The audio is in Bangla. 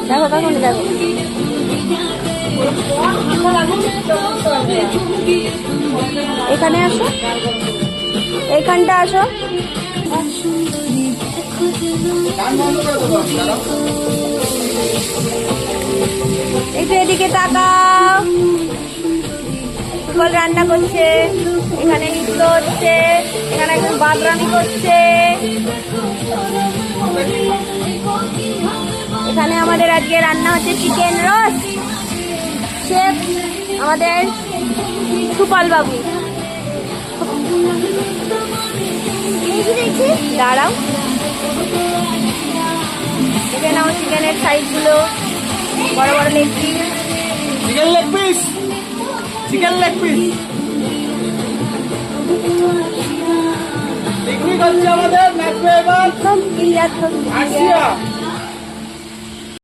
দেখো তখন দেখো এখানে আসো, এইখানটা আসো। একটু এদিকে তাকাও। সুকল রান্না করছে, এখানে নৃত্য হচ্ছে, এখানে একজন বাদরামি করছে। এখানে আমাদের আজকে রান্না হচ্ছে চিকেন রোস্ট। শেফ আমাদের সুকল বাবু। দাঁড়াও, দেখে নাও চিকেনের সাইজ গুলো, বড় বড় leg piece. Chicken leg piece, chicken leg piece. Picnic হচ্ছে আমাদের, নাচবে এবার আসিয়া।